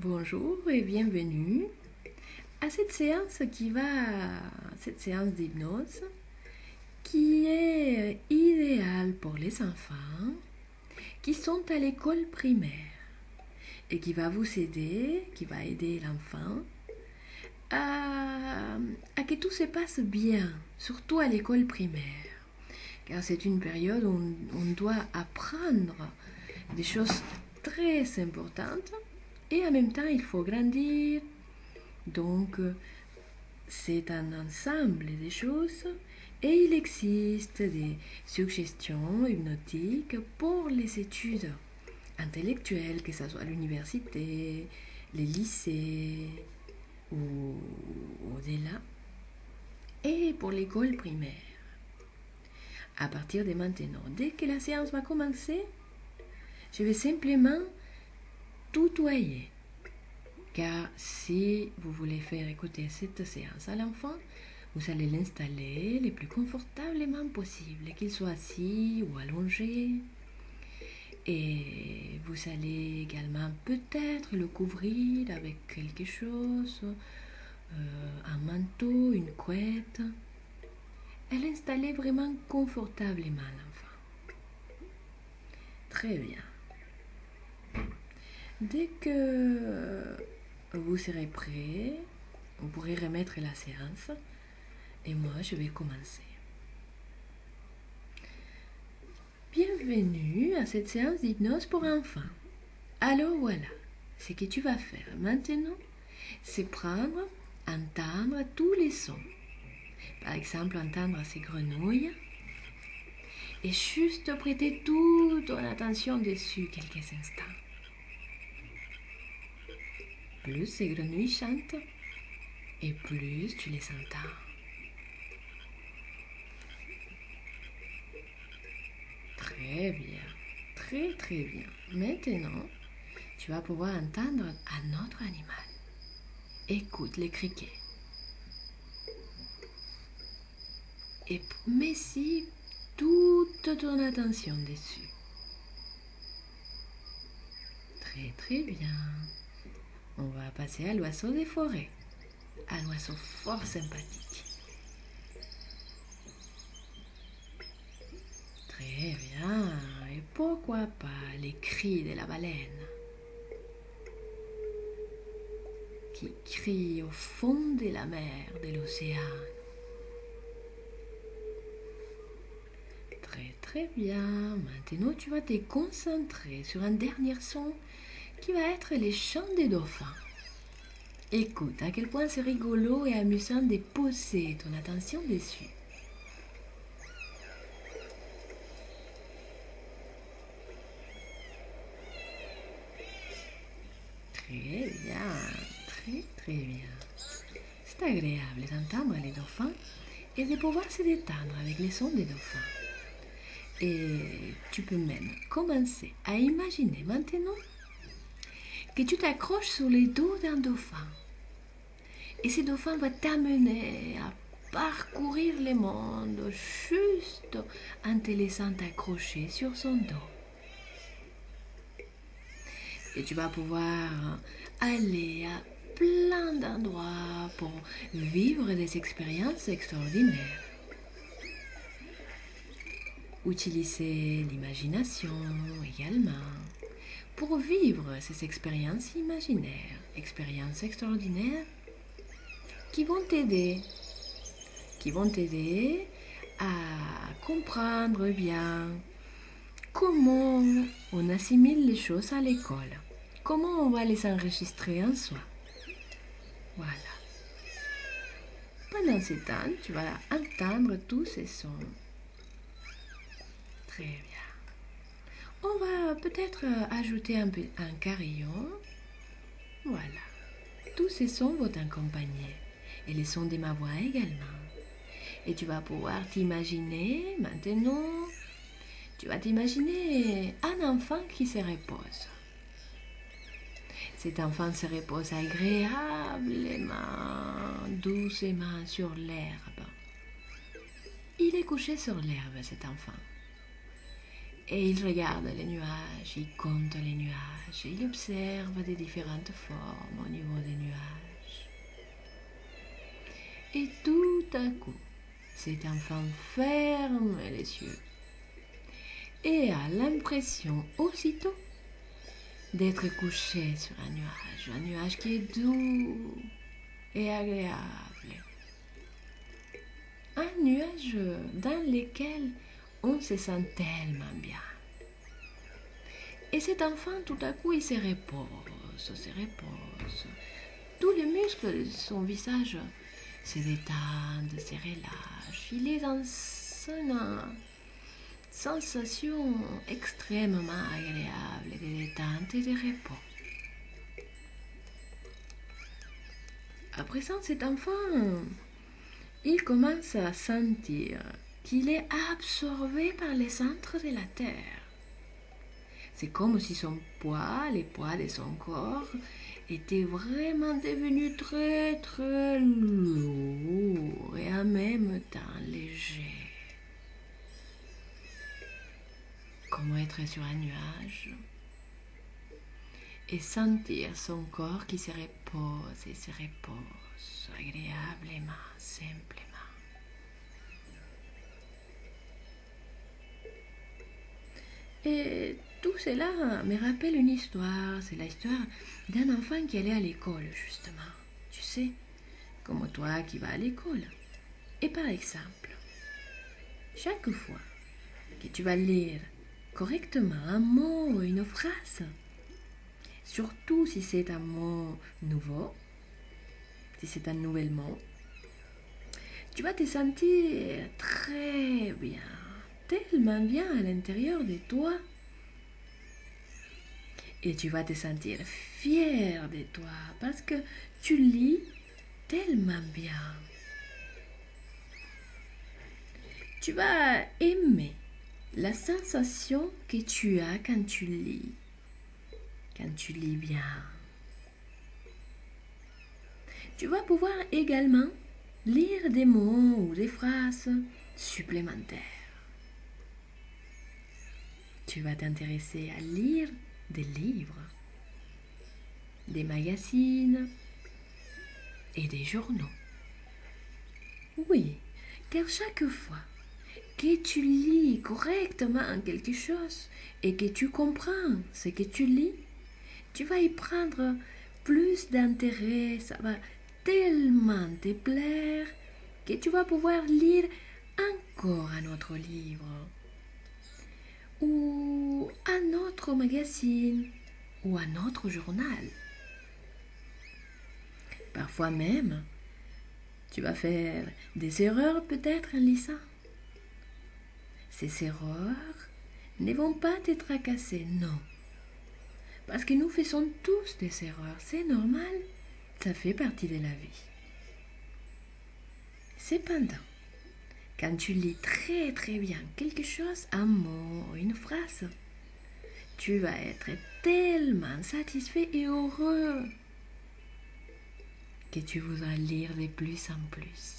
Bonjour et bienvenue à cette séance d'hypnose qui est idéale pour les enfants qui sont à l'école primaire et qui va vous aider, qui va aider l'enfant à que tout se passe bien, surtout à l'école primaire. Car c'est une période où on doit apprendre des choses très importantes et en même temps il faut grandir. Donc c'est un ensemble de choses et il existe des suggestions hypnotiques pour les études intellectuelles, que ce soit à l'université, les lycées ou au-delà, et pour l'école primaire. À partir de maintenant, dès que la séance va commencer, je vais simplement tutoyer. Car si vous voulez faire écouter cette séance à l'enfant, vous allez l'installer le plus confortablement possible, qu'il soit assis ou allongé. Et vous allez également peut-être le couvrir avec quelque chose, un manteau, une couette. Et l'installer vraiment confortablement l'enfant. Très bien. Dès que vous serez prêt, vous pourrez remettre la séance et moi je vais commencer. Bienvenue à cette séance d'hypnose pour enfants. Alors voilà, ce que tu vas faire maintenant, c'est entendre tous les sons. Par exemple, entendre ces grenouilles et juste prêter toute ton attention dessus quelques instants. Plus ces grenouilles chantent et plus tu les entends. Très bien, très très bien. Maintenant, tu vas pouvoir entendre un autre animal. Écoute les criquets. Et mets-y toute ton attention dessus. Très très bien. On va passer à l'oiseau des forêts. Un oiseau fort sympathique. Très bien. Et pourquoi pas les cris de la baleine qui crie au fond de la mer, de l'océan. Très très bien. Maintenant, tu vas te concentrer sur un dernier son qui va être les chants des dauphins. Écoute à quel point c'est rigolo et amusant de poser ton attention dessus. Très bien, très très bien. C'est agréable d'entendre les dauphins et de pouvoir se détendre avec les sons des dauphins. Et tu peux même commencer à imaginer maintenant que tu t'accroches sur les dos d'un dauphin. Et ce dauphin va t'amener à parcourir le monde juste en te laissant t'accrocher sur son dos. Et tu vas pouvoir aller à plein d'endroits pour vivre des expériences extraordinaires. Utiliser l'imagination également pour vivre ces expériences imaginaires, expériences extraordinaires qui vont t'aider à comprendre bien comment on assimile les choses à l'école, comment on va les enregistrer en soi. Voilà. Pendant ce temps, tu vas entendre tous ces sons. Très bien. On va peut-être ajouter un carillon. Voilà. Tous ces sons vont t'accompagner. Et les sons de ma voix également. Et tu vas pouvoir t'imaginer maintenant. Tu vas t'imaginer un enfant qui se repose. Cet enfant se repose agréablement, doucement sur l'herbe. Il est couché sur l'herbe, cet enfant. Et il regarde les nuages, il compte les nuages, et il observe des différentes formes au niveau des nuages. Et tout à coup, cet enfant ferme les yeux et a l'impression aussitôt d'être couché sur un nuage qui est doux et agréable. Un nuage dans lequel on se sent tellement bien. Et cet enfant, tout à coup, il se repose. Tous les muscles de son visage se détendent, se relâchent. Il est dans une sensation extrêmement agréable de détente et de repos. À présent, cet enfant, il commence à sentir qu'il est absorbé par les centres de la Terre. C'est comme si son poids, les poids de son corps, étaient vraiment devenus très très lourds et en même temps légers. Comme être sur un nuage et sentir son corps qui se repose et se repose agréablement, simplement. Et tout cela me rappelle une histoire. C'est l'histoire d'un enfant qui allait à l'école, justement. Tu sais, comme toi qui vas à l'école. Et par exemple, chaque fois que tu vas lire correctement un mot ou une phrase, surtout si c'est un mot nouveau, si c'est un nouvel mot, tu vas te sentir très bien, tellement bien à l'intérieur de toi. Et tu vas te sentir fier de toi parce que tu lis tellement bien. Tu vas aimer la sensation que tu as quand tu lis bien. Tu vas pouvoir également lire des mots ou des phrases supplémentaires. Tu vas t'intéresser à lire des livres, des magazines et des journaux. Oui, car chaque fois que tu lis correctement quelque chose et que tu comprends ce que tu lis, tu vas y prendre plus d'intérêt, ça va tellement te plaire que tu vas pouvoir lire encore un autre livre ou un autre magazine ou un autre journal. Parfois même, tu vas faire des erreurs peut-être en lisant. Ces erreurs ne vont pas te tracasser, non. Parce que nous faisons tous des erreurs, c'est normal, ça fait partie de la vie. Cependant, quand tu lis très très bien quelque chose, un mot, une phrase, tu vas être tellement satisfait et heureux que tu voudras lire de plus en plus.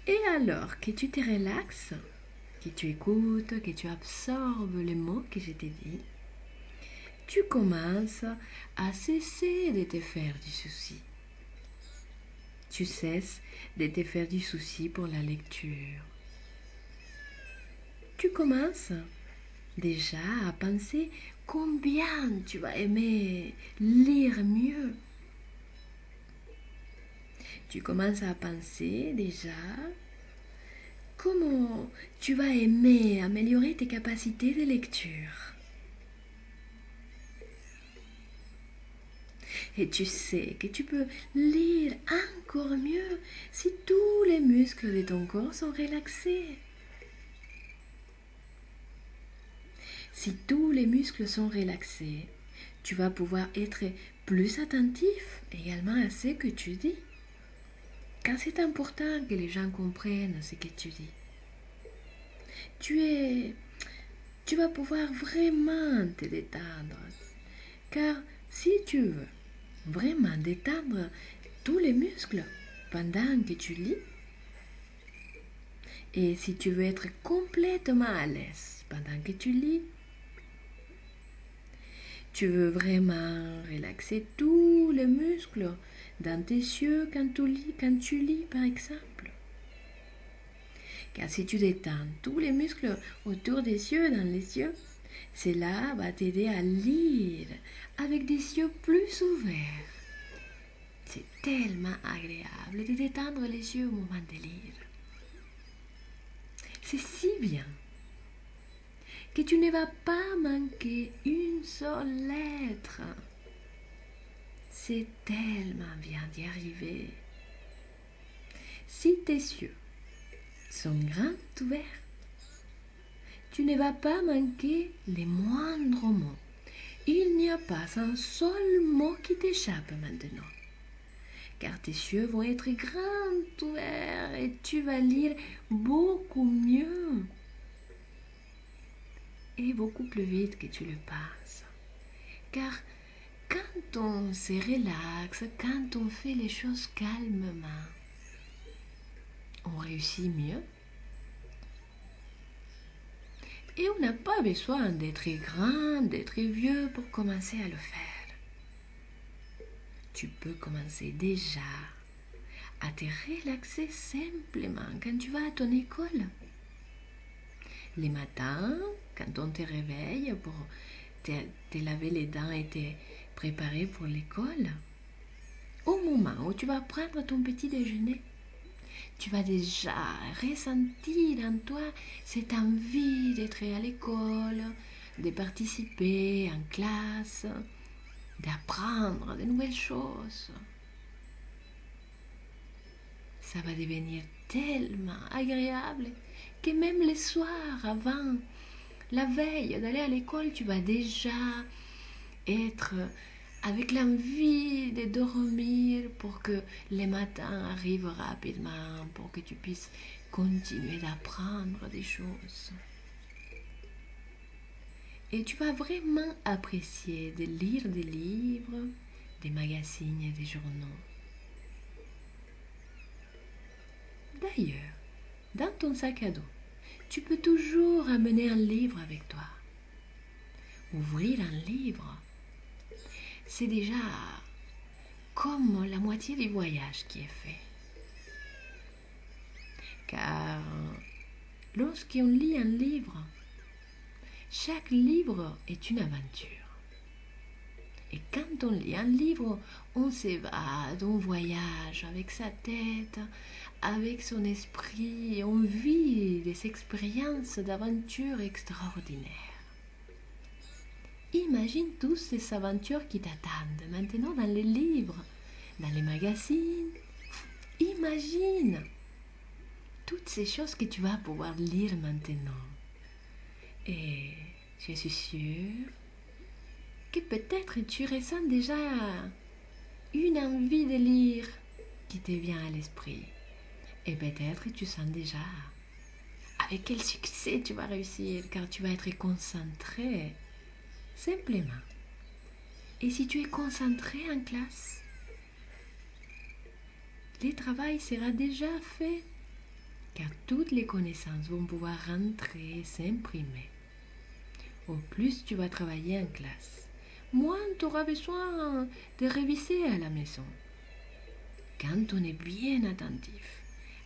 Et alors que tu te relaxes, que tu écoutes, que tu absorbes les mots que je t'ai dit, tu commences à cesser de te faire du souci. Tu cesses de te faire du souci pour la lecture. Tu commences déjà à penser combien tu vas aimer lire mieux. Tu commences à penser déjà comment tu vas aimer améliorer tes capacités de lecture. Et tu sais que tu peux lire encore mieux si tous les muscles de ton corps sont relaxés. Si tous les muscles sont relaxés, tu vas pouvoir être plus attentif également à ce que tu dis. Car c'est important que les gens comprennent ce que tu dis. Tu vas pouvoir vraiment te détendre. Car si tu veux vraiment détendre tous les muscles pendant que tu lis, Et si tu veux être complètement à l'aise pendant que tu lis, tu veux vraiment relaxer tous les muscles dans tes yeux quand tu lis par exemple. Car si tu détends tous les muscles autour des yeux, dans les yeux, cela va t'aider à lire avec des yeux plus ouverts. C'est tellement agréable de détendre les yeux au moment de lire. C'est si bien que tu ne vas pas manquer une seule lettre. C'est tellement bien d'y arriver. Si tes yeux sont grands ouverts, tu ne vas pas manquer les moindres mots. Il n'y a pas un seul mot qui t'échappe maintenant. Car tes yeux vont être grands ouverts et tu vas lire beaucoup mieux. Et beaucoup plus vite que tu le penses. Car quand on se relaxe, quand on fait les choses calmement, on réussit mieux. Et on n'a pas besoin d'être grand, d'être vieux pour commencer à le faire. Tu peux commencer déjà à te relaxer simplement quand tu vas à ton école. Les matins, quand on te réveille pour te laver les dents et te préparer pour l'école, au moment où tu vas prendre ton petit déjeuner, tu vas déjà ressentir en toi cette envie d'être à l'école, de participer en classe, d'apprendre de nouvelles choses. Ça va devenir tellement agréable que même les soirs avant, la veille d'aller à l'école, tu vas déjà être avec l'envie de dormir pour que les matins arrivent rapidement, pour que tu puisses continuer d'apprendre des choses. Et tu vas vraiment apprécier de lire des livres, des magazines et des journaux. D'ailleurs, dans ton sac à dos, tu peux toujours amener un livre avec toi. Ouvrir un livre, c'est déjà comme la moitié du voyage qui est fait. Car lorsqu'on lit un livre, chaque livre est une aventure. Et quand on lit un livre, on s'évade, on voyage avec sa tête, avec son esprit, et on vit des expériences d'aventure extraordinaires. Imagine toutes ces aventures qui t'attendent maintenant dans les livres, dans les magazines. Imagine toutes ces choses que tu vas pouvoir lire maintenant. Et je suis sûre que peut-être tu ressens déjà une envie de lire qui te vient à l'esprit. Et peut-être tu sens déjà avec quel succès tu vas réussir car tu vas être concentré. Simplement. Et si tu es concentré en classe, le travail sera déjà fait car toutes les connaissances vont pouvoir rentrer et s'imprimer. Au plus tu vas travailler en classe, moins tu auras besoin de réviser à la maison. Quand on est bien attentif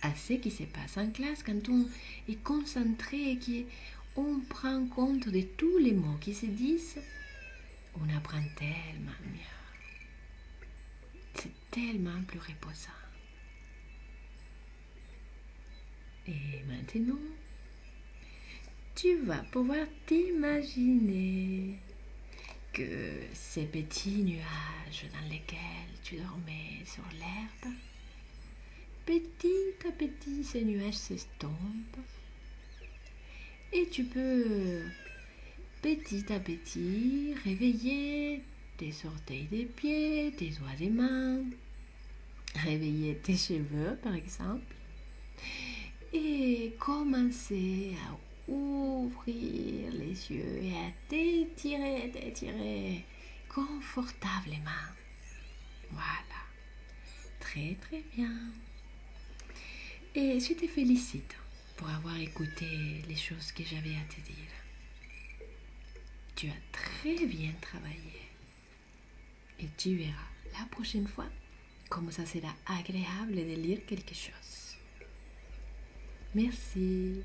à ce qui se passe en classe, quand on est concentré et qu'on prend compte de tous les mots qui se disent, on apprend tellement mieux. C'est tellement plus reposant. Et maintenant, tu vas pouvoir t'imaginer que ces petits nuages dans lesquels tu dormais sur l'herbe, petit à petit, ces nuages s'estompent et tu peux petit à petit réveiller tes orteils des pieds, tes doigts des mains, réveiller tes cheveux par exemple et commencer à ouvrir les yeux et à t'étirer confortablement. Voilà, très très bien. Et je te félicite pour avoir écouté les choses que j'avais à te dire. Tu as très bien travaillé. Et tu verras la prochaine fois comment ça sera agréable de lire quelque chose. Merci.